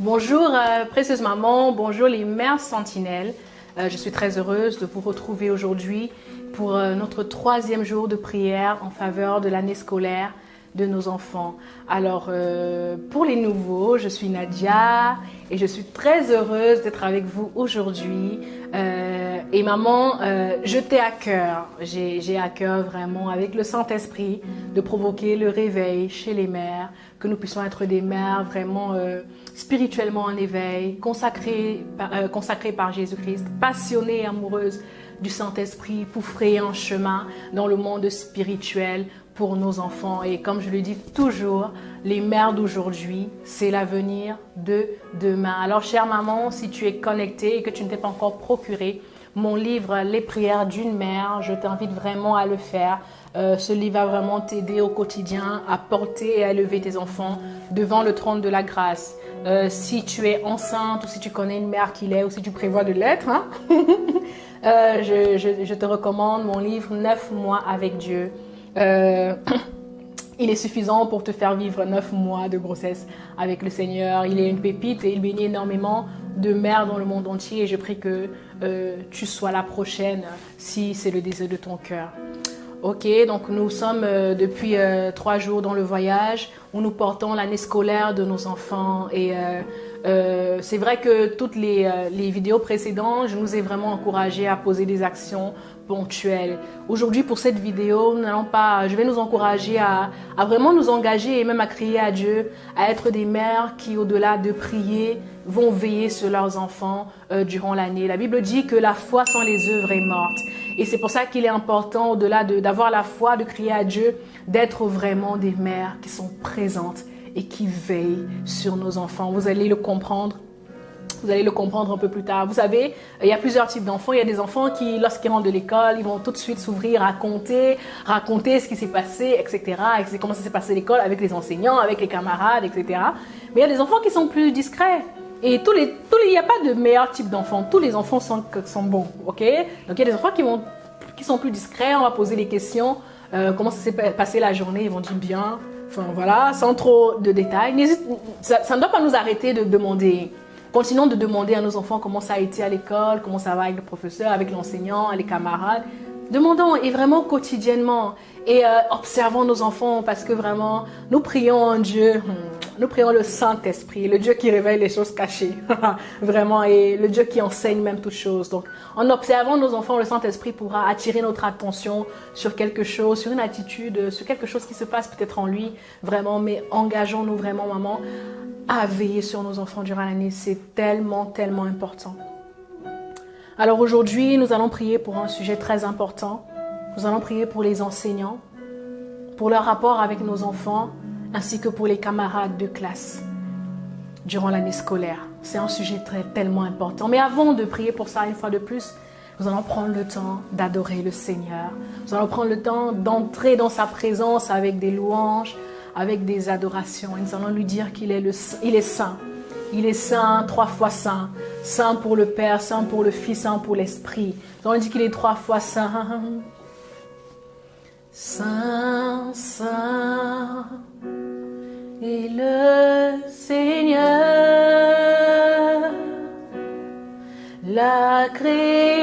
Bonjour précieuse maman, bonjour les mères sentinelles. Je suis très heureuse de vous retrouver aujourd'hui pour notre 3e jour de prière en faveur de l'année scolaire de nos enfants. Alors pour les nouveaux, je suis Nadia et je suis très heureuse d'être avec vous aujourd'hui. Et maman, je t'ai à cœur, j'ai à cœur vraiment avec le Saint-Esprit de provoquer le réveil chez les mères, que nous puissions être des mères vraiment spirituellement en éveil, consacrées par Jésus-Christ, passionnées et amoureuses du Saint-Esprit pour frayer un chemin dans le monde spirituel pour nos enfants. Et comme je le dis toujours, les mères d'aujourd'hui, c'est l'avenir de demain. Alors chère maman, si tu es connectée et que tu ne t'es pas encore procuré mon livre « Les prières d'une mère », je t'invite vraiment à le faire. Ce livre va vraiment t'aider au quotidien à porter et à élever tes enfants devant le trône de la grâce. Si tu es enceinte ou si tu connais une mère qui l'est ou si tu prévois de l'être, hein, je te recommande mon livre « 9 mois avec Dieu ». Il est suffisant pour te faire vivre 9 mois de grossesse avec le Seigneur. Il est une pépite et il bénit énormément de mères dans le monde entier. Et je prie que tu sois la prochaine si c'est le désir de ton cœur. Ok, donc nous sommes depuis 3 jours dans le voyage où nous portons l'année scolaire de nos enfants. Et c'est vrai que toutes les vidéos précédentes, je nous ai vraiment encouragés à poser des actions ponctuelles. Aujourd'hui, pour cette vidéo, je vais nous encourager à vraiment nous engager et même à crier à Dieu, à être des mères qui, au-delà de prier, vont veiller sur leurs enfants durant l'année. La Bible dit que la foi sans les œuvres est morte. Et c'est pour ça qu'il est important, au-delà d'avoir la foi, de crier à Dieu, d'être vraiment des mères qui sont présentes et qui veillent sur nos enfants. Vous allez le comprendre. Vous allez le comprendre un peu plus tard. Vous savez, il y a plusieurs types d'enfants. Il y a des enfants qui, lorsqu'ils rentrent de l'école, ils vont tout de suite s'ouvrir, raconter ce qui s'est passé, etc. Et comment ça s'est passé à l'école avec les enseignants, avec les camarades, etc. Mais il y a des enfants qui sont plus discrets. Et il n'y a pas de meilleur type d'enfants. Tous les enfants sont bons, ok? Donc il y a des enfants qui sont plus discrets. On va poser les questions. Comment ça s'est passé la journée? Ils vont dire bien. Enfin voilà, sans trop de détails. Ça ne doit pas nous arrêter de demander. Continuons de demander à nos enfants comment ça a été à l'école, comment ça va avec le professeur, avec l'enseignant, les camarades. Demandons et vraiment quotidiennement et observons nos enfants parce que vraiment nous prions en Dieu, nous prions le Saint-Esprit, le Dieu qui révèle les choses cachées, vraiment, et le Dieu qui enseigne même toutes choses. Donc en observant nos enfants, le Saint-Esprit pourra attirer notre attention sur quelque chose, sur une attitude, sur quelque chose qui se passe peut-être en lui, vraiment, mais engageons-nous vraiment, maman, à veiller sur nos enfants durant l'année. C'est tellement, tellement important. Alors aujourd'hui, nous allons prier pour un sujet très important. Nous allons prier pour les enseignants, pour leur rapport avec nos enfants, ainsi que pour les camarades de classe durant l'année scolaire. C'est un sujet tellement important. Mais avant de prier pour ça, une fois de plus, nous allons prendre le temps d'adorer le Seigneur. Nous allons prendre le temps d'entrer dans sa présence avec des louanges, avec des adorations. Et nous allons lui dire qu'il est saint. Il est saint, 3 fois saint. Saint pour le Père, saint pour le Fils, saint pour l'Esprit. Nous allons dire qu'il est 3 fois saint. Saint, saint est le Seigneur. La création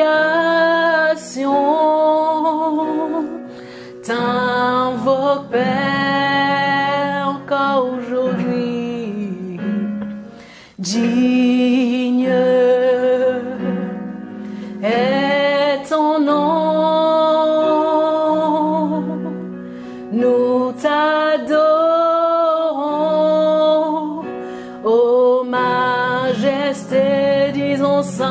t'invoque, Père, encore aujourd'hui. Digne est ton nom, nous t'adorons, ô majesté, disons saint,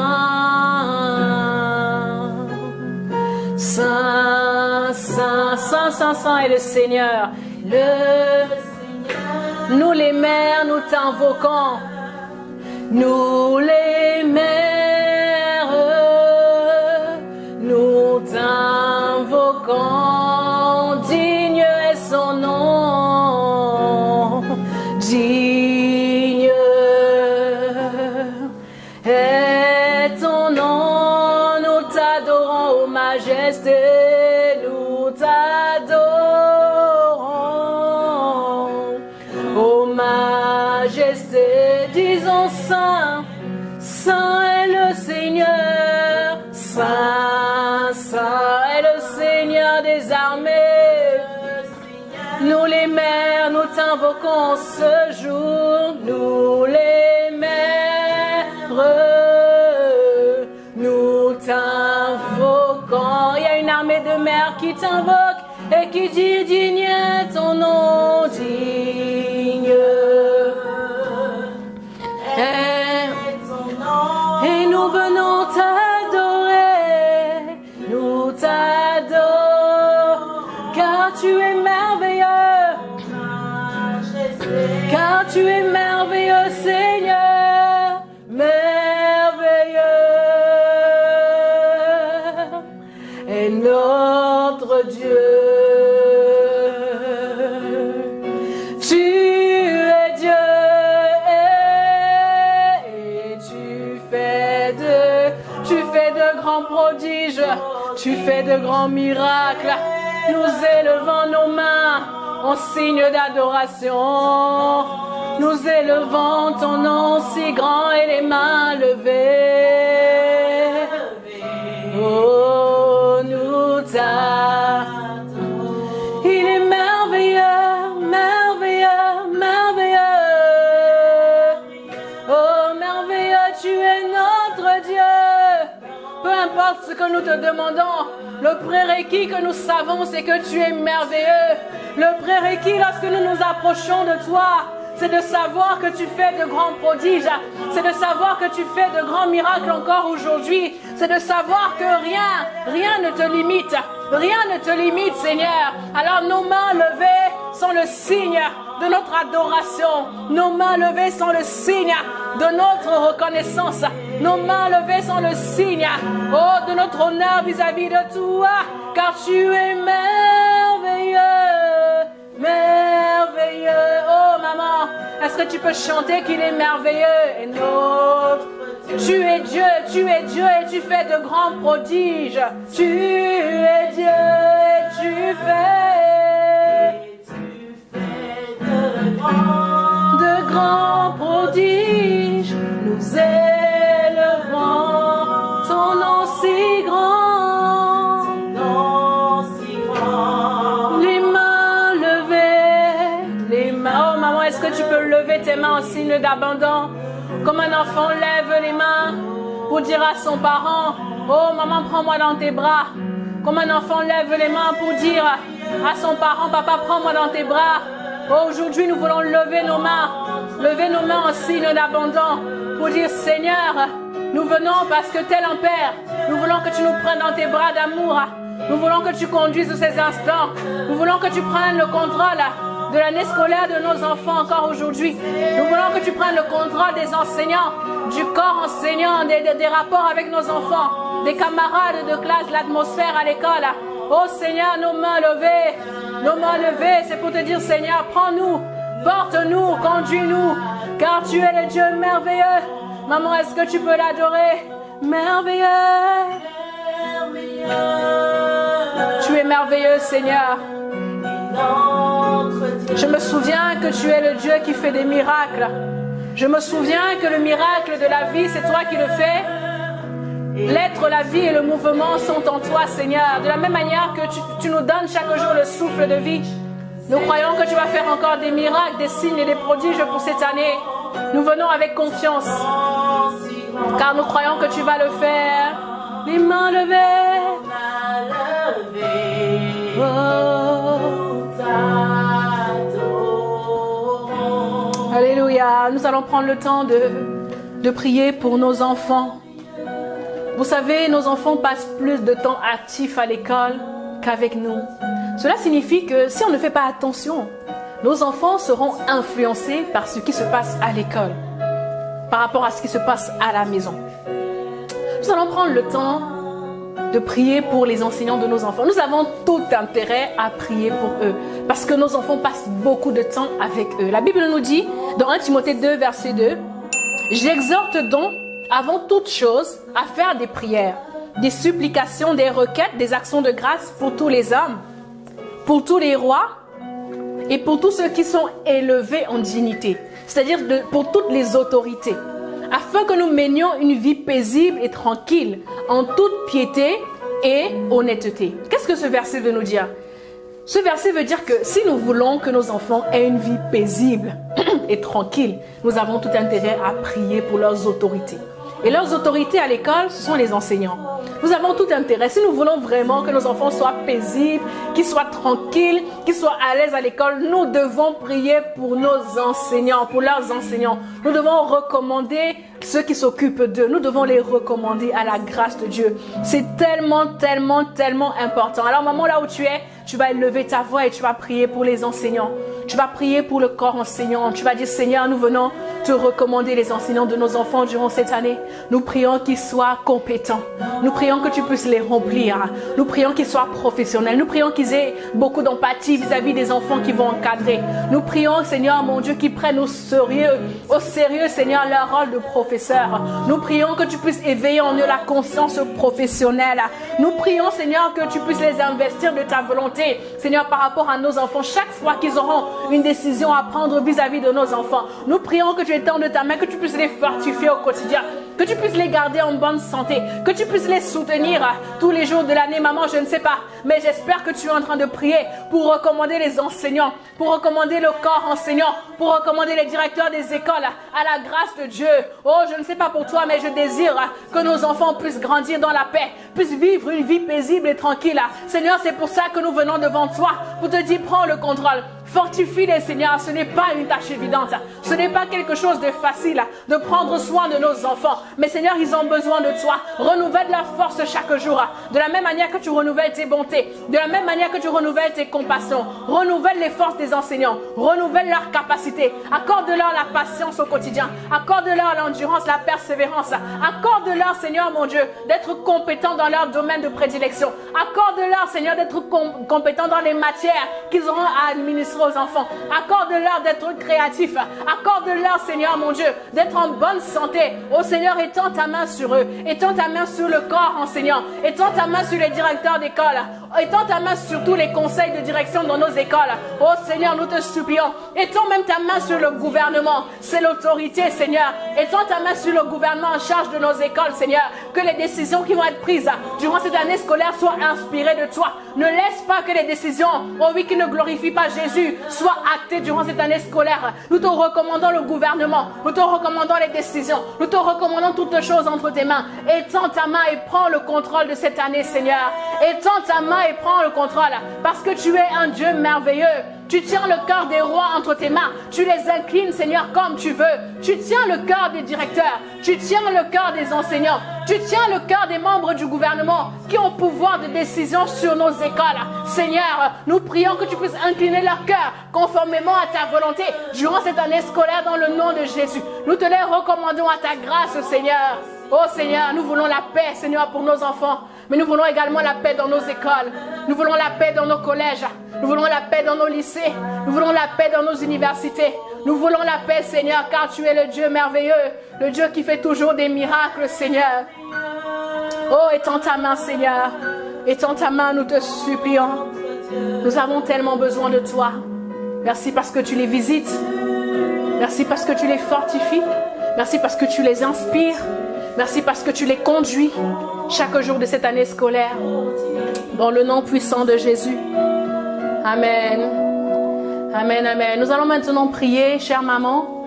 saint, saint, saint, saint, saint est le Seigneur. Nous les mères, nous t'invoquons. Nous les mères, nous t'invoquons, digne est son nom, digne est ton nom, nous t'adorons, ô majesté, nous t'adorons, ô majesté, digne disons Saint, Saint est le Seigneur, Saint, Saint est le Seigneur des armées. Nous les mères, nous t'invoquons ce jour, nous les mères, nous t'invoquons. Il y a une armée de mères qui t'invoque et qui dit digne est ton nom, digne. Et nous venons t'adorer, nous t'adorons, car tu es merveilleux, car tu es merveilleux, Seigneur, merveilleux. Et notre Dieu, prodiges, tu fais de grands miracles. Nous élevons nos mains en signe d'adoration. Nous élevons ton nom si grand et les mains levées. Oh, nous t'adorons. Il est merveilleux, merveilleux, merveilleux. Oh, merveilleux, tu es notre Dieu. Peu importe ce que nous te demandons, le prérequis que nous savons, c'est que tu es merveilleux. Le prérequis, lorsque nous nous approchons de toi, c'est de savoir que tu fais de grands prodiges. C'est de savoir que tu fais de grands miracles encore aujourd'hui. C'est de savoir que rien ne te limite. Rien ne te limite, Seigneur. Alors nos mains levées sont le signe de notre adoration. Nos mains levées sont le signe de notre reconnaissance. Nos mains levées sont le signe, oh, de notre honneur vis-à-vis de toi, car tu es merveilleux, merveilleux. Oh maman, est-ce que tu peux chanter qu'il est merveilleux et notre? Tu es Dieu et tu fais de grands prodiges. Tu es Dieu et tu fais de grands prodiges. Nous élevons ton nom si grand, les mains levées, les mains. Oh maman, est-ce que tu peux lever tes mains en signe d'abandon? Comme un enfant lève les mains pour dire à son parent, oh maman, prends-moi dans tes bras. Comme un enfant lève les mains pour dire à son parent, papa, prends-moi dans tes bras. Oh, aujourd'hui, nous voulons lever nos mains en signe d'abandon pour dire, Seigneur, nous venons parce que tel un Père, nous voulons que tu nous prennes dans tes bras d'amour. Nous voulons que tu conduises ces instants. Nous voulons que tu prennes le contrôle de l'année scolaire de nos enfants encore aujourd'hui. Nous voulons que tu prennes le contrôle des enseignants, du corps enseignant, des rapports avec nos enfants, des camarades de classe, l'atmosphère à l'école. Oh Seigneur, nos mains levées, c'est pour te dire, Seigneur, prends-nous, porte-nous, conduis-nous, car tu es le Dieu merveilleux. Maman, est-ce que tu peux l'adorer? Merveilleux, tu es merveilleux, Seigneur. Je me souviens que tu es le Dieu qui fait des miracles. Je me souviens que le miracle de la vie, c'est toi qui le fais. L'être, la vie et le mouvement sont en toi, Seigneur. De la même manière que tu nous donnes chaque jour le souffle de vie. Nous croyons que tu vas faire encore des miracles, des signes et des prodiges pour cette année. Nous venons avec confiance, car nous croyons que tu vas le faire. Les mains levées. Oh. Alléluia. Nous allons prendre le temps de prier pour nos enfants. Vous savez, nos enfants passent plus de temps actifs à l'école qu'avec nous. Cela signifie que si on ne fait pas attention, nos enfants seront influencés par ce qui se passe à l'école, par rapport à ce qui se passe à la maison. Nous allons prendre le temps de prier pour les enseignants de nos enfants. Nous avons tout intérêt à prier pour eux, parce que nos enfants passent beaucoup de temps avec eux. La Bible nous dit, dans 1 Timothée 2, verset 2, « J'exhorte donc, avant toute chose, à faire des prières, des supplications, des requêtes, des actions de grâce pour tous les hommes, pour tous les rois et pour tous ceux qui sont élevés en dignité, c'est-à-dire pour toutes les autorités, afin que nous menions une vie paisible et tranquille, en toute piété et honnêteté. Qu'est-ce que ce verset veut nous dire? Ce verset veut dire que si nous voulons que nos enfants aient une vie paisible et tranquille, nous avons tout intérêt à prier pour leurs autorités. Et leurs autorités à l'école, ce sont les enseignants. Nous avons tout intérêt, si nous voulons vraiment que nos enfants soient paisibles, qu'ils soient tranquilles, qu'ils soient à l'aise à l'école, nous devons prier pour nos enseignants, pour leurs enseignants. Nous devons recommander ceux qui s'occupent d'eux. Nous devons les recommander à la grâce de Dieu. C'est tellement, tellement, tellement important. Alors maman, là où tu es, tu vas élever ta voix et tu vas prier pour les enseignants. Tu vas prier pour le corps enseignant. Tu vas dire, Seigneur, nous venons te recommander les enseignants de nos enfants durant cette année. Nous prions qu'ils soient compétents. Nous prions que tu puisses les remplir. Nous prions qu'ils soient professionnels. Nous prions qu'ils aient beaucoup d'empathie vis-à-vis des enfants qui vont encadrer. Nous prions, Seigneur, mon Dieu, qu'ils prennent au sérieux, Seigneur, leur rôle de professeur. Nous prions que tu puisses éveiller en eux la conscience professionnelle. Nous prions, Seigneur, que tu puisses les investir de ta volonté, Seigneur, par rapport à nos enfants. Chaque fois qu'ils auront une décision à prendre vis-à-vis de nos enfants, nous prions que tu étendes ta main, que tu puisses les fortifier au quotidien, que tu puisses les garder en bonne santé, que tu puisses les soutenir tous les jours de l'année. Maman, je ne sais pas, mais j'espère que tu es en train de prier pour recommander les enseignants, pour recommander le corps enseignant, pour recommander les directeurs des écoles à la grâce de Dieu. Oh, je ne sais pas pour toi, mais je désire que nos enfants puissent grandir dans la paix, puissent vivre une vie paisible et tranquille. Seigneur, c'est pour ça que nous venons devant toi, pour te dire, prends le contrôle. Fortifie-les, Seigneur. Ce n'est pas une tâche évidente. Ce n'est pas quelque chose de facile de prendre soin de nos enfants. Mais Seigneur, ils ont besoin de toi. Renouvelle leur force chaque jour. De la même manière que tu renouvelles tes bontés. De la même manière que tu renouvelles tes compassions. Renouvelle les forces des enseignants. Renouvelle leurs capacités. Accorde-leur la patience au quotidien. Accorde-leur l'endurance, la persévérance. Accorde-leur, Seigneur, mon Dieu, d'être compétents dans leur domaine de prédilection. Accorde-leur, Seigneur, d'être compétents dans les matières qu'ils auront à administrer aux enfants. Accorde-leur d'être créatifs. Accorde-leur, Seigneur mon Dieu, d'être en bonne santé. Oh Seigneur, étends ta main sur eux. Étends ta main sur le corps enseignant. Étends ta main sur les directeurs d'école. Étends ta main sur tous les conseils de direction dans nos écoles. Oh Seigneur, nous te supplions. Étends même ta main sur le gouvernement. C'est l'autorité, Seigneur. Étends ta main sur le gouvernement en charge de nos écoles, Seigneur. Que les décisions qui vont être prises durant cette année scolaire soient inspirées de toi. Ne laisse pas que les décisions, oh oui, qui ne glorifient pas Jésus, soient actées durant cette année scolaire. Nous te recommandons le gouvernement. Nous te recommandons les décisions. Nous te recommandons toutes choses entre tes mains. Étends ta main et prends le contrôle de cette année, Seigneur. Étends ta main et prends le contrôle. Parce que tu es un Dieu merveilleux. Tu tiens le cœur des rois entre tes mains. Tu les inclines, Seigneur, comme tu veux. Tu tiens le cœur des directeurs. Tu tiens le cœur des enseignants. Tu tiens le cœur des membres du gouvernement qui ont pouvoir de décision sur nos écoles. Seigneur, nous prions que tu puisses incliner leur cœur conformément à ta volonté durant cette année scolaire dans le nom de Jésus. Nous te les recommandons à ta grâce, Seigneur. Oh Seigneur, nous voulons la paix, Seigneur, pour nos enfants. Mais nous voulons également la paix dans nos écoles. Nous voulons la paix dans nos collèges. Nous voulons la paix dans nos lycées. Nous voulons la paix dans nos universités. Nous voulons la paix, Seigneur, car tu es le Dieu merveilleux. Le Dieu qui fait toujours des miracles, Seigneur. Oh, étends ta main, Seigneur. Étends ta main, nous te supplions. Nous avons tellement besoin de toi. Merci parce que tu les visites. Merci parce que tu les fortifies. Merci parce que tu les inspires. Merci parce que tu les conduis chaque jour de cette année scolaire. Dans le nom puissant de Jésus. Amen. Amen, amen. Nous allons maintenant prier, chère maman.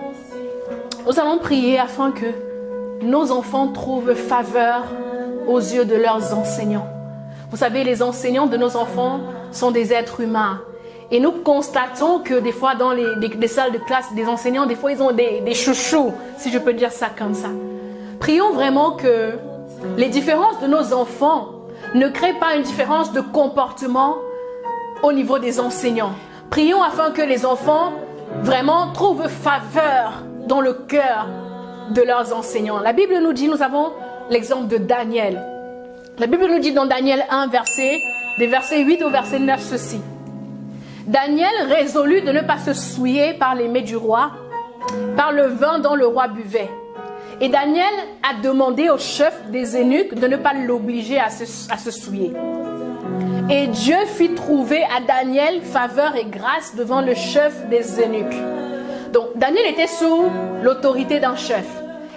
Nous allons prier afin que nos enfants trouvent faveur aux yeux de leurs enseignants. Vous savez, les enseignants de nos enfants sont des êtres humains. Et nous constatons que des fois dans les salles de classe des enseignants, des fois ils ont des chouchous, si je peux dire ça comme ça. Prions vraiment que les différences de nos enfants ne créent pas une différence de comportement au niveau des enseignants. Prions afin que les enfants vraiment trouvent faveur dans le cœur de leurs enseignants. La Bible nous dit, nous avons l'exemple de Daniel. La Bible nous dit dans Daniel 1, des versets 8 au verset 9 ceci. Daniel résolut de ne pas se souiller par les mets du roi, par le vin dont le roi buvait. Et Daniel a demandé au chef des eunuques de ne pas l'obliger à se souiller. Et Dieu fit trouver à Daniel faveur et grâce devant le chef des eunuques. Donc Daniel était sous l'autorité d'un chef.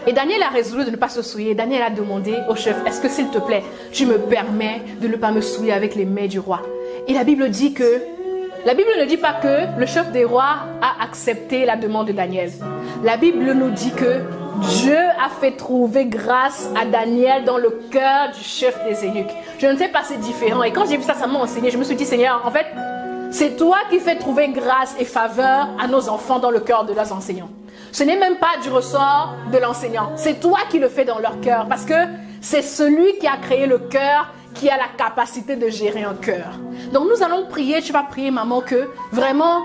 Et Daniel a résolu de ne pas se souiller. Daniel a demandé au chef, est-ce que s'il te plaît, tu me permets de ne pas me souiller avec les mets du roi? Et la Bible dit que, la Bible ne dit pas que le chef des rois a accepté la demande de Daniel. La Bible nous dit que Dieu a fait trouver grâce à Daniel dans le cœur du chef des eunuques. Je ne sais pas, c'est différent. Et quand j'ai vu ça, ça m'a enseigné. Je me suis dit, Seigneur, en fait, c'est toi qui fais trouver grâce et faveur à nos enfants dans le cœur de leurs enseignants. Ce n'est même pas du ressort de l'enseignant. C'est toi qui le fais dans leur cœur. Parce que c'est celui qui a créé le cœur qui a la capacité de gérer un cœur. Donc nous allons prier, tu vas prier maman que vraiment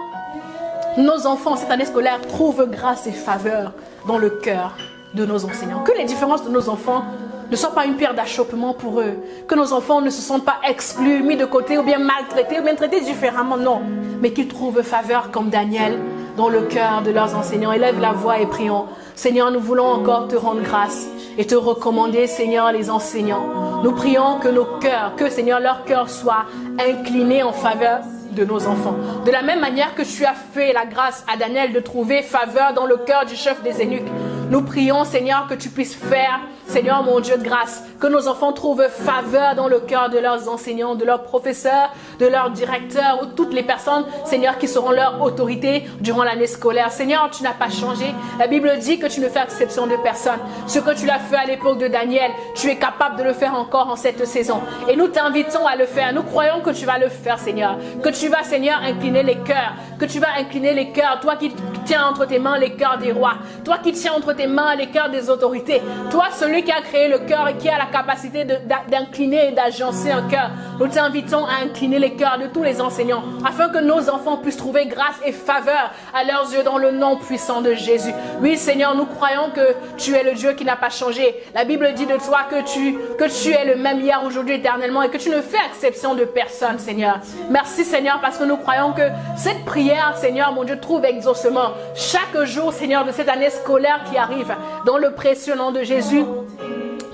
nos enfants cette année scolaire trouvent grâce et faveur dans le cœur de nos enseignants. Que les différences de nos enfants ne soient pas une pierre d'achoppement pour eux. Que nos enfants ne se sentent pas exclus, mis de côté ou bien maltraités ou bien traités différemment, non. Mais qu'ils trouvent faveur comme Daniel dans le cœur de leurs enseignants. Élève la voix et prions. Seigneur, nous voulons encore te rendre grâce et te recommander, Seigneur, les enseignants. Nous prions que nos cœurs, que Seigneur, leur cœur soit incliné en faveur de nos enfants. De la même manière que tu as fait la grâce à Daniel de trouver faveur dans le cœur du chef des eunuques, nous prions, Seigneur, que tu puisses faire, Seigneur, mon Dieu de grâce, que nos enfants trouvent faveur dans le cœur de leurs enseignants, de leurs professeurs, de leurs directeurs, ou toutes les personnes, Seigneur, qui seront leur autorité durant l'année scolaire. Seigneur, tu n'as pas changé. La Bible dit que tu ne fais exception de personne. Ce que tu l'as fait à l'époque de Daniel, tu es capable de le faire encore en cette saison. Et nous t'invitons à le faire. Nous croyons que tu vas le faire, Seigneur. Que tu vas, Seigneur, incliner les cœurs. Que tu vas incliner les cœurs. Toi qui tiens entre tes mains les cœurs des rois. Toi qui tiens entre tes mains les cœurs des autorités. Toi, celui qui a créé le cœur et qui a la capacité d'incliner et d'agencer un cœur. Nous t'invitons à incliner les cœurs de tous les enseignants afin que nos enfants puissent trouver grâce et faveur à leurs yeux dans le nom puissant de Jésus. Oui, Seigneur, nous croyons que tu es le Dieu qui n'a pas changé. La Bible dit de toi que tu es le même hier, aujourd'hui, éternellement et que tu ne fais exception de personne, Seigneur. Merci, Seigneur, parce que nous croyons que cette prière, Seigneur, mon Dieu, trouve exaucement chaque jour, Seigneur, de cette année scolaire qui arrive. Dans le précieux nom de Jésus,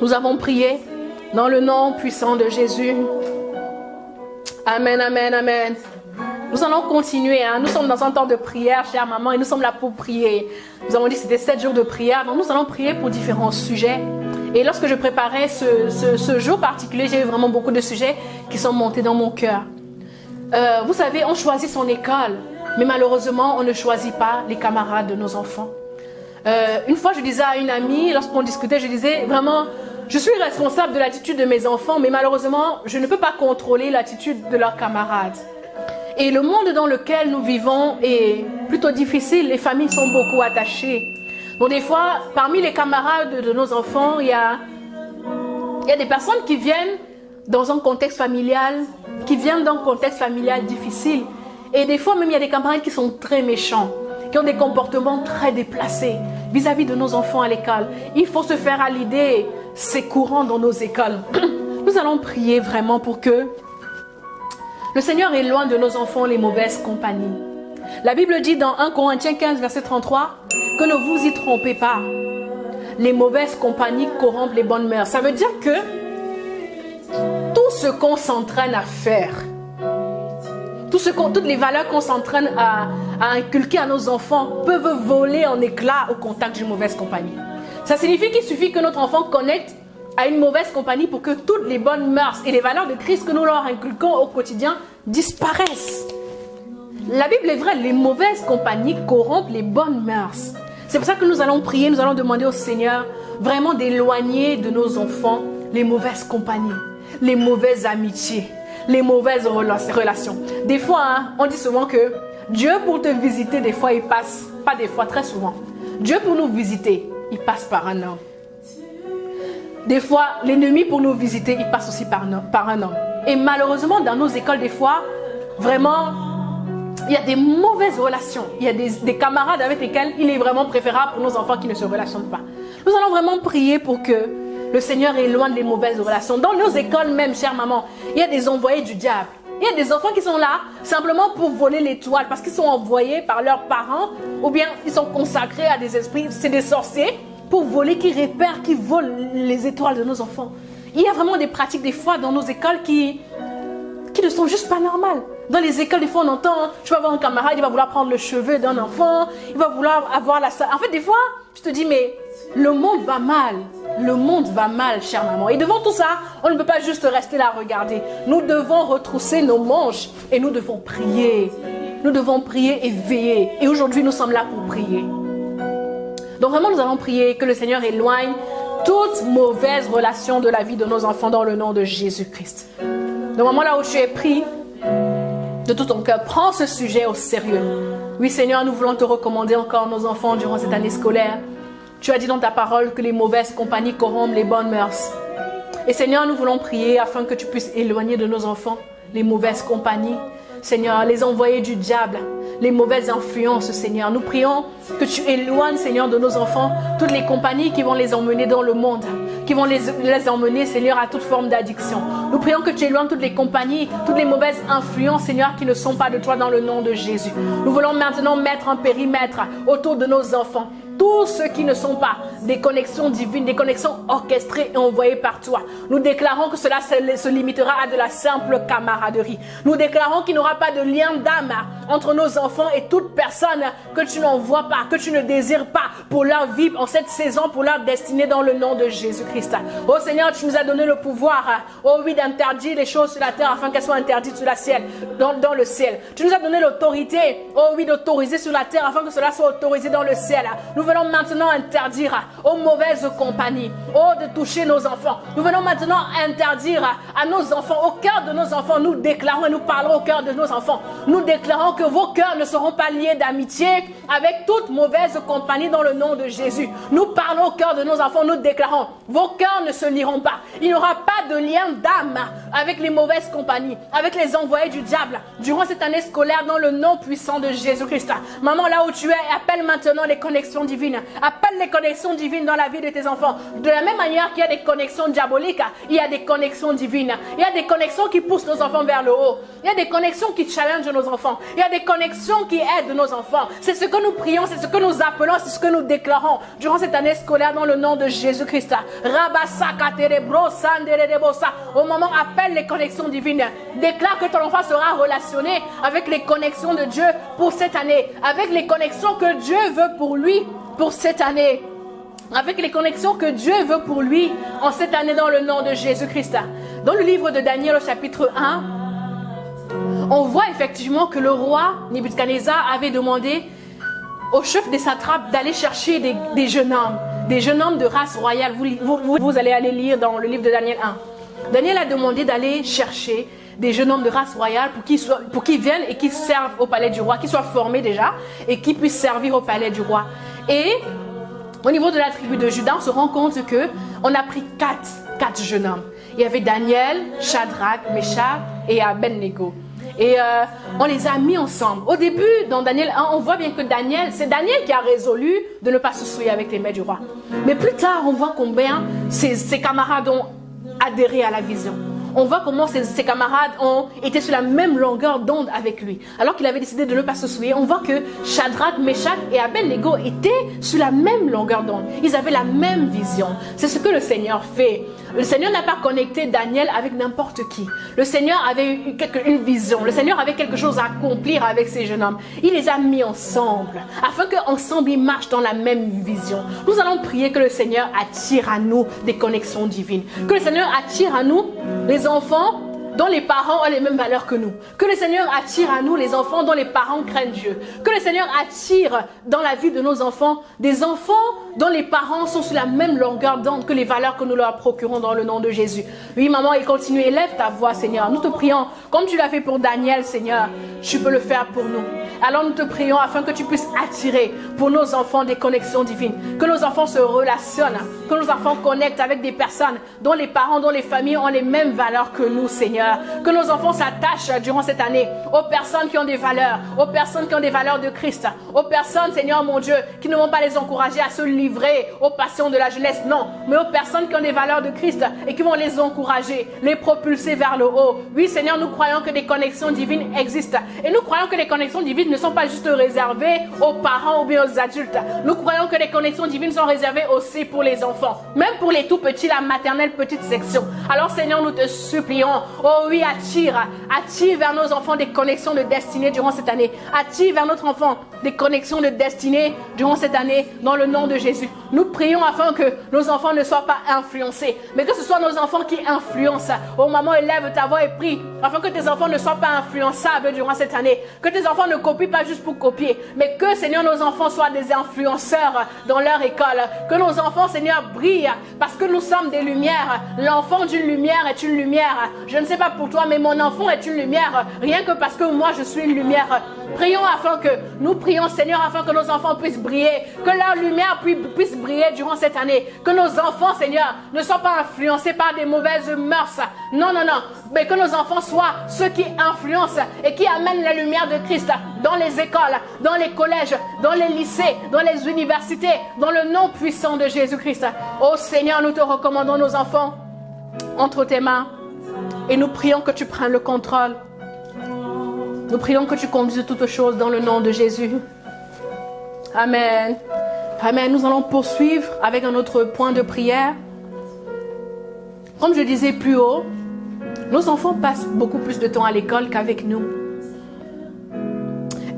nous avons prié dans le nom puissant de Jésus. Amen, amen, amen. Nous allons continuer. Nous sommes dans un temps de prière, chère maman, et nous sommes là pour prier. Nous avons dit que c'était 7 jours de prière. Donc nous allons prier pour différents sujets. Et lorsque je préparais ce jour particulier, j'ai eu vraiment beaucoup de sujets qui sont montés dans mon cœur. Vous savez, on choisit son école, mais malheureusement, on ne choisit pas les camarades de nos enfants. Une fois, je disais à une amie, lorsqu'on discutait, je disais vraiment, je suis responsable de l'attitude de mes enfants, mais malheureusement, je ne peux pas contrôler l'attitude de leurs camarades. Et le monde dans lequel nous vivons est plutôt difficile, les familles sont beaucoup attachées. Donc des fois, parmi les camarades de nos enfants, il y a des personnes qui viennent dans un contexte familial, difficile. Et des fois, même, il y a des camarades qui sont très méchants, qui ont des comportements très déplacés vis-à-vis de nos enfants à l'école. Il faut se faire à l'idée, c'est courant dans nos écoles. Nous allons prier vraiment pour que le Seigneur éloigne de nos enfants les mauvaises compagnies. La Bible dit dans 1 Corinthiens 15, verset 33, que ne vous y trompez pas. Les mauvaises compagnies corrompent les bonnes mœurs. Ça veut dire que tout ce qu'on s'entraîne à faire, toutes les valeurs qu'on s'entraîne à inculquer à nos enfants peuvent voler en éclats au contact d'une mauvaise compagnie. Ça signifie qu'il suffit que notre enfant connecte à une mauvaise compagnie pour que toutes les bonnes mœurs et les valeurs de Christ que nous leur inculquons au quotidien disparaissent. La Bible est vraie, les mauvaises compagnies corrompent les bonnes mœurs. C'est pour ça que nous allons prier, nous allons demander au Seigneur vraiment d'éloigner de nos enfants les mauvaises compagnies, les mauvaises amitiés, les mauvaises relations. Des fois, on dit souvent que Dieu pour te visiter, des fois il passe, pas des fois, très souvent. Dieu pour nous visiter, il passe par un homme. Des fois, l'ennemi pour nous visiter, il passe aussi par un homme. Et malheureusement, dans nos écoles, des fois, vraiment, il y a des mauvaises relations. Il y a des camarades avec lesquels il est vraiment préférable pour nos enfants qui ne se relationnent pas. Nous allons vraiment prier pour que le Seigneur éloigne les mauvaises relations. Dans nos écoles même, chère maman, il y a des envoyés du diable. Il y a des enfants qui sont là simplement pour voler l'étoile parce qu'ils sont envoyés par leurs parents ou bien ils sont consacrés à des esprits, c'est des sorciers pour voler, qui repèrent, qui volent les étoiles de nos enfants. Il y a vraiment des pratiques des fois dans nos écoles qui ne sont juste pas normales. Dans les écoles, des fois, on entend, tu vas voir un camarade, il va vouloir prendre le cheveu d'un enfant, il va vouloir avoir la... En fait, des fois, je te dis, mais le monde va mal. Le monde va mal, chère maman. Et devant tout ça, on ne peut pas juste rester là à regarder. Nous devons retrousser nos manches et nous devons prier. Nous devons prier et veiller. Et aujourd'hui, nous sommes là pour prier. Donc vraiment, nous allons prier que le Seigneur éloigne toute mauvaise relation de la vie de nos enfants dans le nom de Jésus-Christ. Donc maman, là où tu es pris, de tout ton cœur, prends ce sujet au sérieux. Oui, Seigneur, nous voulons te recommander encore nos enfants durant cette année scolaire. Tu as dit dans ta parole que les mauvaises compagnies corrompent les bonnes mœurs. Et Seigneur, nous voulons prier afin que tu puisses éloigner de nos enfants les mauvaises compagnies. Seigneur, les envoyés du diable, les mauvaises influences, Seigneur. Nous prions que tu éloignes, Seigneur, de nos enfants toutes les compagnies qui vont les emmener dans le monde, qui vont les emmener, Seigneur, à toute forme d'addiction. Nous prions que tu éloignes toutes les compagnies, toutes les mauvaises influences, Seigneur, qui ne sont pas de toi dans le nom de Jésus. Nous voulons maintenant mettre un périmètre autour de nos enfants. Tous ceux qui ne sont pas des connexions divines, des connexions orchestrées et envoyées par toi. Nous déclarons que cela se limitera à de la simple camaraderie. Nous déclarons qu'il n'y aura pas de lien d'âme entre nos enfants et toute personne que tu n'envoies pas, que tu ne désires pas pour leur vie en cette saison, pour leur destinée dans le nom de Jésus-Christ. Oh Seigneur, tu nous as donné le pouvoir, oh oui, d'interdire les choses sur la terre afin qu'elles soient interdites sur la ciel, dans le ciel. Tu nous as donné l'autorité, oh oui, d'autoriser sur la terre afin que cela soit autorisé dans le ciel. Nous venons maintenant interdire aux mauvaises compagnies, de toucher nos enfants. Nous venons maintenant interdire à nos enfants, au cœur de nos enfants. Nous déclarons et nous parlons au cœur de nos enfants. Nous déclarons que vos cœurs ne seront pas liés d'amitié avec toute mauvaise compagnie dans le nom de Jésus. Nous parlons au cœur de nos enfants. Nous déclarons, vos cœurs ne se lieront pas. Il n'y aura pas de lien d'âme avec les mauvaises compagnies, avec les envoyés du diable durant cette année scolaire dans le nom puissant de Jésus-Christ. Maman, là où tu es, appelle maintenant les connexions divines. Appelle les connexions divines dans la vie de tes enfants. De la même manière qu'il y a des connexions diaboliques, il y a des connexions divines. Il y a des connexions qui poussent nos enfants vers le haut. Il y a des connexions qui challengent nos enfants. Il y a des connexions qui aident nos enfants. C'est ce que nous prions, c'est ce que nous appelons, c'est ce que nous déclarons durant cette année scolaire dans le nom de Jésus-Christ. Au moment, appelle les connexions divines. Déclare que ton enfant sera relationné avec les connexions de Dieu pour cette année, avec les connexions que Dieu veut pour lui pour cette année, avec les connexions que Dieu veut pour lui en cette année dans le nom de Jésus-Christ. Dans le livre de Daniel au chapitre 1, on voit effectivement que le roi Nebuchadnezzar avait demandé au chef des satrapes d'aller chercher des jeunes hommes de race royale. Vous allez aller lire dans le livre de Daniel 1. Daniel a demandé d'aller chercher des jeunes hommes de race royale pour qu'ils viennent et qu'ils servent au palais du roi, qu'ils soient formés déjà et qu'ils puissent servir au palais du roi. Et au niveau de la tribu de Juda, on se rend compte qu'on a pris quatre jeunes hommes. Il y avait Daniel, Shadrach, Meshach et Abednego. Et on les a mis ensemble. Au début, dans Daniel 1, on voit bien que c'est Daniel qui a résolu de ne pas se souiller avec les mets du roi. Mais plus tard, on voit combien ses camarades ont adhéré à la vision. On voit comment ses camarades ont été sur la même longueur d'onde avec lui. Alors qu'il avait décidé de ne pas se souiller, on voit que Shadrach, Meshach et Abednego étaient sur la même longueur d'onde. Ils avaient la même vision. C'est ce que le Seigneur fait. Le Seigneur n'a pas connecté Daniel avec n'importe qui. Le Seigneur avait une vision. Le Seigneur avait quelque chose à accomplir avec ces jeunes hommes. Il les a mis ensemble, afin qu'ensemble ils marchent dans la même vision. Nous allons prier que le Seigneur attire à nous des connexions divines. Que le Seigneur attire à nous les enfants dont les parents ont les mêmes valeurs que nous. Que le Seigneur attire à nous les enfants dont les parents craignent Dieu. Que le Seigneur attire dans la vie de nos enfants des enfants dont les parents sont sur la même longueur d'onde que les valeurs que nous leur procurons dans le nom de Jésus. Oui, maman, et continue, élève ta voix, Seigneur. Nous te prions, comme tu l'as fait pour Daniel, Seigneur, tu peux le faire pour nous. Alors nous te prions afin que tu puisses attirer pour nos enfants des connexions divines. Que nos enfants se relationnent, que nos enfants connectent avec des personnes dont les parents, dont les familles ont les mêmes valeurs que nous, Seigneur. Que nos enfants s'attachent durant cette année aux personnes qui ont des valeurs, aux personnes qui ont des valeurs de Christ, aux personnes, Seigneur mon Dieu, qui ne vont pas les encourager à se livrer aux passions de la jeunesse, non, mais aux personnes qui ont des valeurs de Christ et qui vont les encourager, les propulser vers le haut. Oui, Seigneur, nous croyons que des connexions divines existent et nous croyons que les connexions divines ne sont pas juste réservées aux parents ou bien aux adultes. Nous croyons que les connexions divines sont réservées aussi pour les enfants, même pour les tout petits, la maternelle petite section. Alors, Seigneur, nous te supplions, oh Oh oui, attire vers nos enfants des connexions de destinée durant cette année. Attire vers notre enfant des connexions de destinée durant cette année dans le nom de Jésus. Nous prions afin que nos enfants ne soient pas influencés, mais que ce soit nos enfants qui influencent. Oh maman, élève ta voix et prie afin que tes enfants ne soient pas influençables durant cette année. Que tes enfants ne copient pas juste pour copier, mais que Seigneur, nos enfants soient des influenceurs dans leur école. Que nos enfants, Seigneur, brillent parce que nous sommes des lumières. L'enfant d'une lumière est une lumière. Je ne sais pas pour toi, mais mon enfant est une lumière, rien que parce que moi je suis une lumière. Prions afin que nous prions, Seigneur, afin que nos enfants puissent briller, que leur lumière puisse briller durant cette année, que nos enfants, Seigneur, ne soient pas influencés par des mauvaises mœurs. Non, non, non, mais que nos enfants soient ceux qui influencent et qui amènent la lumière de Christ dans les écoles, dans les collèges, dans les lycées, dans les universités, dans le nom puissant de Jésus-Christ. Oh Seigneur, nous te recommandons nos enfants entre tes mains et nous prions que tu prennes le contrôle. Nous prions que tu conduises toutes choses dans le nom de Jésus. Amen. Amen. Nous allons poursuivre avec un autre point de prière. Comme je disais plus haut, nos enfants passent beaucoup plus de temps à l'école qu'avec nous.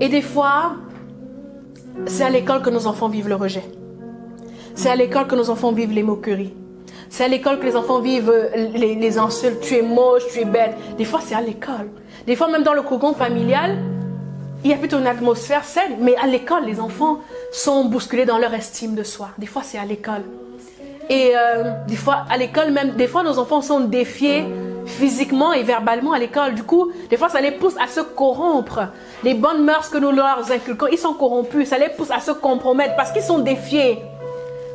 Et des fois, c'est à l'école que nos enfants vivent le rejet. C'est à l'école que nos enfants vivent les moqueries. C'est à l'école que les enfants vivent les insultes. Tu es moche, tu es bête. Des fois, c'est à l'école. Des fois, même dans le cocon familial, il y a plutôt une atmosphère saine. Mais à l'école, les enfants sont bousculés dans leur estime de soi. Des fois, c'est à l'école. Et des fois, à l'école même, des fois, nos enfants sont défiés physiquement et verbalement à l'école. Du coup, des fois, ça les pousse à se corrompre. Les bonnes mœurs que nous leur inculquons, ils sont corrompus. Ça les pousse à se compromettre parce qu'ils sont défiés.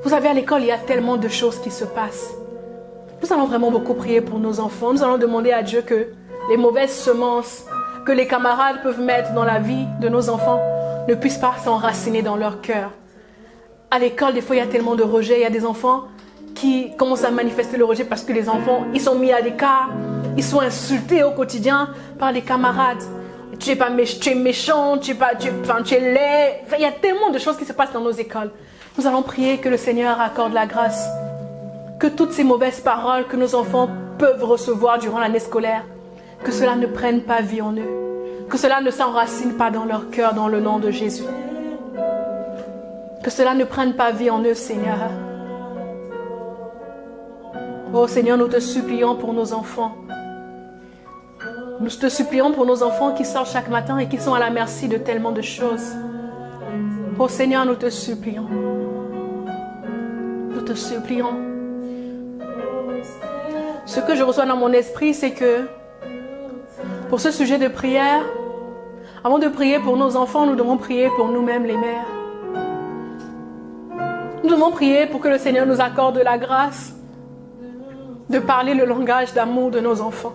Vous savez, à l'école, il y a tellement de choses qui se passent. Nous allons vraiment beaucoup prier pour nos enfants. Nous allons demander à Dieu que les mauvaises semences que les camarades peuvent mettre dans la vie de nos enfants ne puissent pas s'enraciner dans leur cœur. À l'école, des fois, il y a tellement de rejet. Il y a des enfants qui commencent à manifester le rejet parce que les enfants, ils sont mis à l'écart. Ils sont insultés au quotidien par les camarades. Tu es méchant, tu es laid. Enfin, il y a tellement de choses qui se passent dans nos écoles. Nous allons prier que le Seigneur accorde la grâce. Que toutes ces mauvaises paroles que nos enfants peuvent recevoir durant l'année scolaire, que cela ne prenne pas vie en eux. Que cela ne s'enracine pas dans leur cœur dans le nom de Jésus. Que cela ne prenne pas vie en eux, Seigneur. Oh Seigneur, nous te supplions pour nos enfants. Nous te supplions pour nos enfants qui sortent chaque matin et qui sont à la merci de tellement de choses. Oh Seigneur, nous te supplions. Nous te supplions. Ce que je reçois dans mon esprit, c'est que pour ce sujet de prière, avant de prier pour nos enfants, nous devons prier pour nous-mêmes les mères. Nous devons prier pour que le Seigneur nous accorde la grâce de parler le langage d'amour de nos enfants.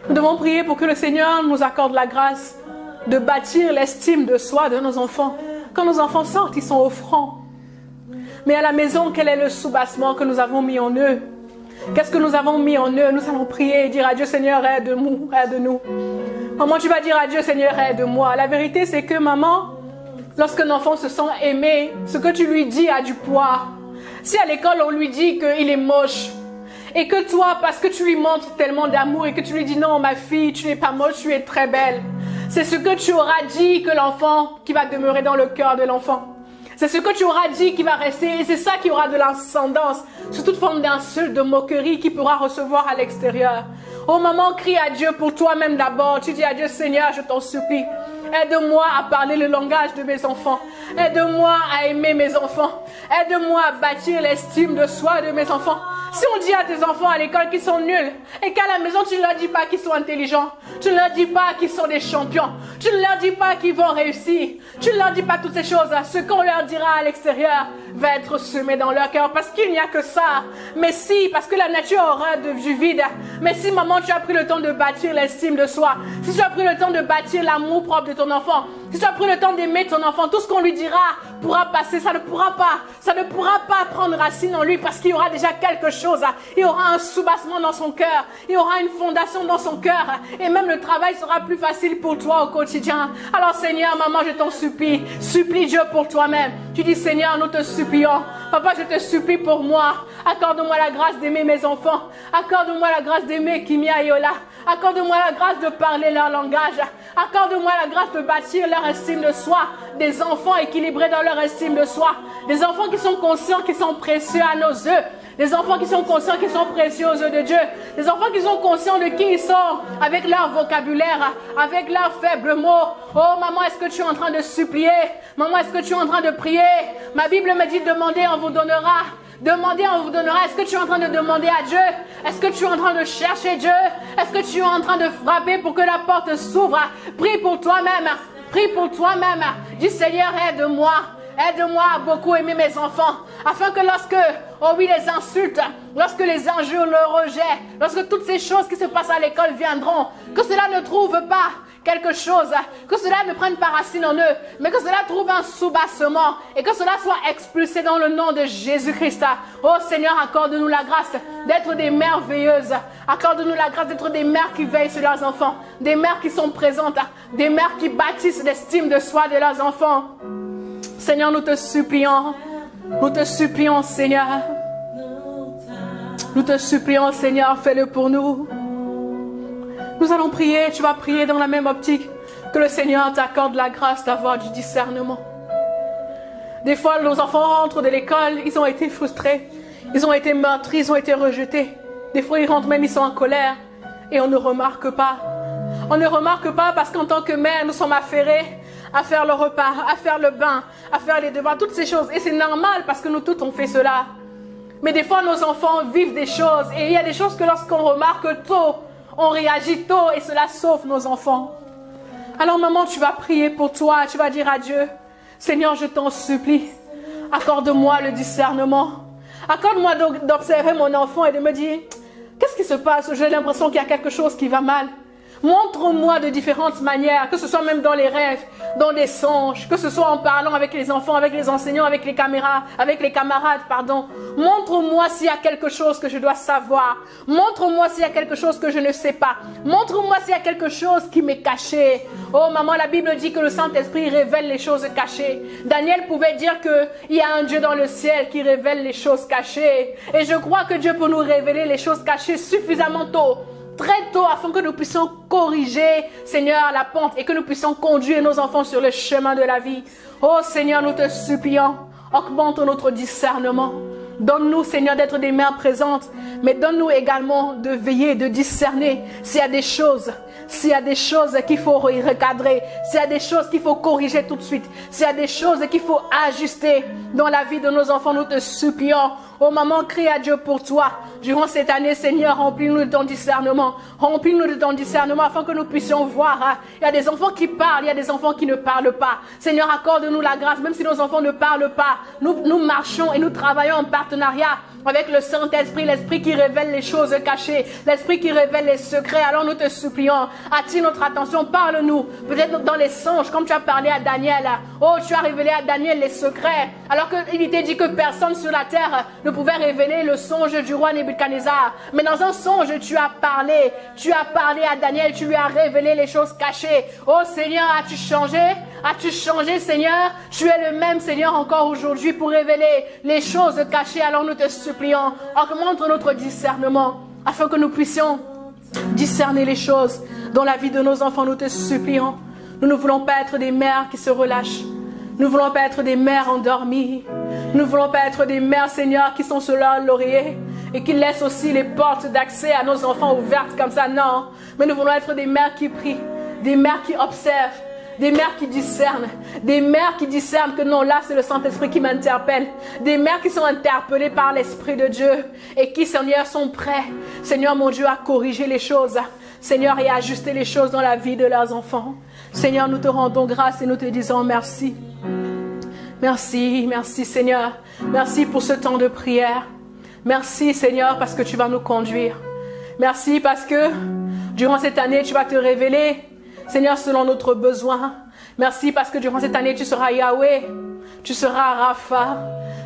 Nous devons prier pour que le Seigneur nous accorde la grâce de bâtir l'estime de soi de nos enfants. Quand nos enfants sortent, ils sont offrants. Mais à la maison, quel est le soubassement que nous avons mis en eux? Qu'est-ce que nous avons mis en eux? Nous allons prier et dire à Dieu, Seigneur, aide-nous, aide-nous. Maman, tu vas dire à Dieu, Seigneur, aide-moi. La vérité, c'est que maman, lorsqu'un enfant se sent aimé, ce que tu lui dis a du poids. Si à l'école, on lui dit qu'il est moche, et que toi, parce que tu lui montres tellement d'amour et que tu lui dis, non, ma fille, tu n'es pas moche, tu es très belle. C'est ce que tu auras dit que l'enfant, qui va demeurer dans le cœur de l'enfant. C'est ce que tu auras dit qui va rester et c'est ça qui aura de l'ascendance sur toute forme d'insulte, de moquerie qu'il pourra recevoir à l'extérieur. Oh maman, crie à Dieu pour toi-même d'abord. Tu dis à Dieu, Seigneur, je t'en supplie. Aide-moi à parler le langage de mes enfants. Aide-moi à aimer mes enfants. Aide-moi à bâtir l'estime de soi de mes enfants. Si on dit à tes enfants à l'école qu'ils sont nuls et qu'à la maison tu ne leur dis pas qu'ils sont intelligents, tu ne leur dis pas qu'ils sont des champions, tu ne leur dis pas qu'ils vont réussir, tu ne leur dis pas toutes ces choses-là, ce qu'on leur dira à l'extérieur va être semé dans leur cœur parce qu'il n'y a que ça. Mais si, parce que la nature aura du vide, mais si maman tu as pris le temps de bâtir l'estime de soi, si tu as pris le temps de bâtir l'amour propre de ton enfant, si tu as pris le temps d'aimer ton enfant, tout ce qu'on lui dira pourra passer, ça ne pourra pas prendre racine en lui parce qu'il y aura déjà quelque chose. Il y aura un soubassement dans son cœur. Il y aura une fondation dans son cœur. Et même le travail sera plus facile pour toi au quotidien. Alors Seigneur, maman, je t'en supplie. Supplie Dieu pour toi-même. Tu dis Seigneur, nous te supplions. Papa, je te supplie pour moi. Accorde-moi la grâce d'aimer mes enfants. Accorde-moi la grâce d'aimer Kimia et Yola. Accorde-moi la grâce de parler leur langage. Accorde-moi la grâce de bâtir leur estime de soi. Des enfants équilibrés dans leur estime de soi. Des enfants qui sont conscients qu'ils sont précieux à nos yeux. Des enfants qui sont conscients qu'ils sont précieux aux yeux de Dieu. Des enfants qui sont conscients de qui ils sont avec leur vocabulaire, avec leurs faibles mots. Oh maman, est-ce que tu es en train de supplier? Maman, est-ce que tu es en train de prier? Ma Bible me dit demandez, on vous donnera. Demandez, on vous donnera. Est-ce que tu es en train de demander à Dieu? Est-ce que tu es en train de chercher Dieu? Est-ce que tu es en train de frapper pour que la porte s'ouvre? Prie pour toi-même. Prie pour toi-même. Dis Seigneur, aide-moi. Aide-moi à beaucoup aimer mes enfants, afin que lorsque, oh oui, les insultes, lorsque les injures, le rejet, lorsque toutes ces choses qui se passent à l'école viendront, que cela ne trouve pas quelque chose, que cela ne prenne pas racine en eux, mais que cela trouve un soubassement et que cela soit expulsé dans le nom de Jésus-Christ. Oh Seigneur, accorde-nous la grâce d'être des merveilleuses. Accorde-nous la grâce d'être des mères qui veillent sur leurs enfants, des mères qui sont présentes, des mères qui bâtissent l'estime de soi de leurs enfants. Seigneur, nous te supplions, Seigneur. Nous te supplions, Seigneur, fais-le pour nous. Nous allons prier, tu vas prier dans la même optique, que le Seigneur t'accorde la grâce d'avoir du discernement. Des fois, nos enfants rentrent de l'école, ils ont été frustrés, ils ont été meurtris, ils ont été rejetés. Des fois, ils rentrent même, ils sont en colère, et on ne remarque pas. On ne remarque pas parce qu'en tant que mère, nous sommes affairés à faire le repas, à faire le bain, à faire les devoirs, toutes ces choses. Et c'est normal parce que nous tous on fait cela. Mais des fois, nos enfants vivent des choses. Et il y a des choses que lorsqu'on remarque tôt, on réagit tôt et cela sauve nos enfants. Alors maman, tu vas prier pour toi, tu vas dire à Dieu, Seigneur, je t'en supplie, accorde-moi le discernement. Accorde-moi d'observer mon enfant et de me dire, qu'est-ce qui se passe? J'ai l'impression qu'il y a quelque chose qui va mal. Montre-moi de différentes manières, que ce soit même dans les rêves, dans des songes, que ce soit en parlant avec les enfants, avec les enseignants, avec les camarades, pardon. Montre-moi s'il y a quelque chose que je dois savoir. Montre-moi s'il y a quelque chose que je ne sais pas. Montre-moi s'il y a quelque chose qui m'est caché. Oh maman, la Bible dit que le Saint-Esprit révèle les choses cachées. Daniel pouvait dire qu'il y a un Dieu dans le ciel qui révèle les choses cachées. Et je crois que Dieu peut nous révéler les choses cachées suffisamment tôt. Très tôt, afin que nous puissions corriger, Seigneur, la pente et que nous puissions conduire nos enfants sur le chemin de la vie. Oh Seigneur, nous te supplions, augmente notre discernement. Donne-nous, Seigneur, d'être des mères présentes, mais donne-nous également de veiller, de discerner s'il y a des choses qu'il faut recadrer, s'il y a des choses qu'il faut corriger tout de suite, s'il y a des choses qu'il faut ajuster dans la vie de nos enfants, nous te supplions. Oh maman, crie à Dieu pour toi. Durant cette année, Seigneur, remplis-nous de ton discernement. Remplis-nous de ton discernement afin que nous puissions voir. Il y a des enfants qui parlent, il y a des enfants qui ne parlent pas. Seigneur, accorde-nous la grâce, même si nos enfants ne parlent pas. Nous marchons et nous travaillons en partenariat avec le Saint-Esprit, l'Esprit qui révèle les choses cachées, l'Esprit qui révèle les secrets. Alors nous te supplions, attire notre attention, parle-nous. Peut-être dans les songes, comme tu as parlé à Daniel. Oh, tu as révélé à Daniel les secrets. Alors qu'il était dit que personne sur la terre ne pouvait révéler le songe du roi Nebuchadnezzar. Mais dans un songe, tu as parlé à Daniel, tu lui as révélé les choses cachées. Oh Seigneur, as-tu changé? As-tu changé, Seigneur? Tu es le même, Seigneur, encore aujourd'hui pour révéler les choses cachées. Alors nous te supplions, augmente notre discernement afin que nous puissions discerner les choses dans la vie de nos enfants. Nous te supplions. Nous ne voulons pas être des mères qui se relâchent. Nous ne voulons pas être des mères endormies. Nous ne voulons pas être des mères, Seigneur, qui sont sur leur laurier et qui laissent aussi les portes d'accès à nos enfants ouvertes comme ça. Non. Mais nous voulons être des mères qui prient, des mères qui observent, des mères qui discernent que non, là c'est le Saint-Esprit qui m'interpelle, des mères qui sont interpellées par l'Esprit de Dieu et qui, Seigneur, sont prêts, Seigneur mon Dieu, à corriger les choses, Seigneur, et à ajuster les choses dans la vie de leurs enfants. Seigneur, nous te rendons grâce et nous te disons merci. Merci, merci Seigneur, merci pour ce temps de prière. Merci Seigneur parce que tu vas nous conduire. Merci parce que durant cette année tu vas te révéler, Seigneur, selon notre besoin. Merci parce que durant cette année, tu seras Yahweh, tu seras Rapha,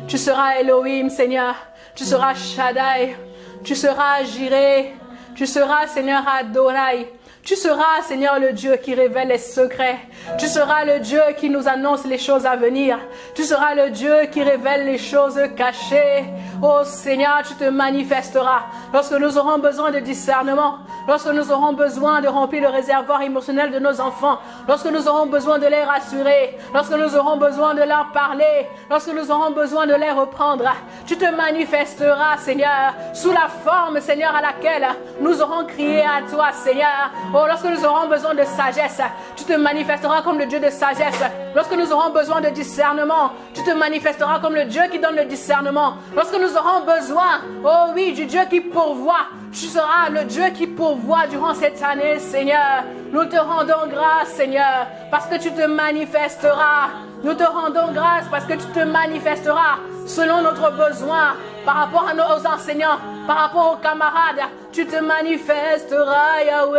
tu seras Elohim, Seigneur, tu seras Shaddai, tu seras Jireh, tu seras, Seigneur, Adonai, Tu seras, Seigneur, le Dieu qui révèle les secrets. Tu seras le Dieu qui nous annonce les choses à venir. Tu seras le Dieu qui révèle les choses cachées. Oh Seigneur, tu te manifesteras lorsque nous aurons besoin de discernement, lorsque nous aurons besoin de remplir le réservoir émotionnel de nos enfants, lorsque nous aurons besoin de les rassurer, lorsque nous aurons besoin de leur parler, lorsque nous aurons besoin de les reprendre. Tu te manifesteras, Seigneur, sous la forme, Seigneur, à laquelle nous aurons crié à toi, Seigneur. Oh, lorsque nous aurons besoin de sagesse, tu te manifesteras comme le Dieu de sagesse. Lorsque nous aurons besoin de discernement, tu te manifesteras comme le Dieu qui donne le discernement. Lorsque nous aurons besoin, oh oui, du Dieu qui pourvoit, tu seras le Dieu qui pourvoit durant cette année, Seigneur. Nous te rendons grâce, Seigneur, parce que tu te manifesteras. Nous te rendons grâce parce que tu te manifesteras selon notre besoin, par rapport à nos enseignants, par rapport aux camarades. Tu te manifesteras, Yahweh.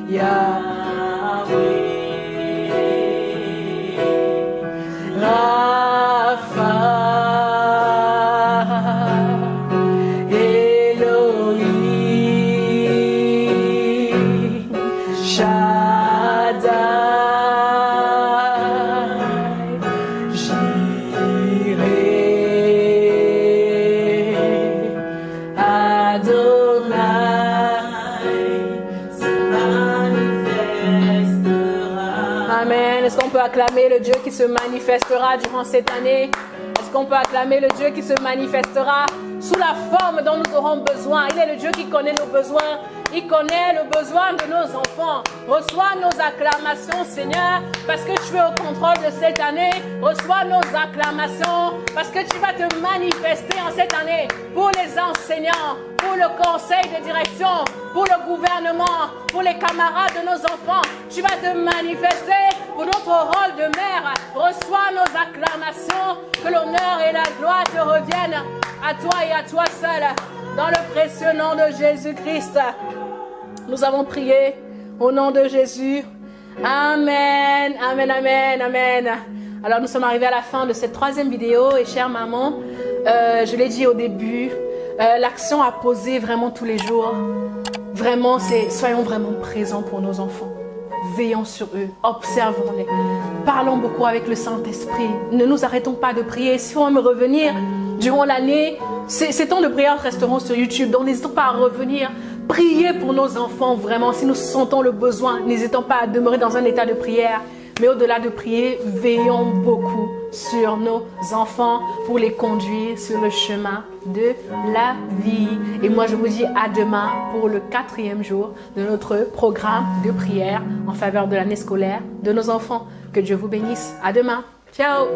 Yahweh. Rapha. Est-ce qu'on peut acclamer le Dieu qui se manifestera durant cette année? Est-ce qu'on peut acclamer le Dieu qui se manifestera sous la forme dont nous aurons besoin? Il est le Dieu qui connaît nos besoins. Il connaît le besoin de nos enfants. Reçois nos acclamations, Seigneur, parce que tu es au contrôle de cette année. Reçois nos acclamations, parce que tu vas te manifester en cette année pour les enseignants, pour le conseil de direction, pour le gouvernement, pour les camarades de nos enfants. Tu vas te manifester pour notre rôle de mère. Reçois nos acclamations, que l'honneur et la gloire te reviennent à toi et à toi seul. Dans le précieux nom de Jésus-Christ, nous avons prié au nom de Jésus. Amen, amen, amen, amen. Alors nous sommes arrivés à la fin de cette troisième vidéo et chère maman, je l'ai dit au début, l'action à poser vraiment tous les jours, vraiment c'est soyons vraiment présents pour nos enfants. Veillons sur eux, observons-les, parlons beaucoup avec le Saint-Esprit. Ne nous arrêtons pas de prier. Si on veut me revenir durant l'année, ces temps de prière resteront sur YouTube. Donc n'hésitons pas à revenir. Priez pour nos enfants vraiment. Si nous sentons le besoin, n'hésitons pas à demeurer dans un état de prière. Mais au-delà de prier, veillons beaucoup sur nos enfants pour les conduire sur le chemin de la vie. Et moi, je vous dis à demain pour le 4e jour de notre programme de prière en faveur de l'année scolaire de nos enfants. Que Dieu vous bénisse. À demain. Ciao.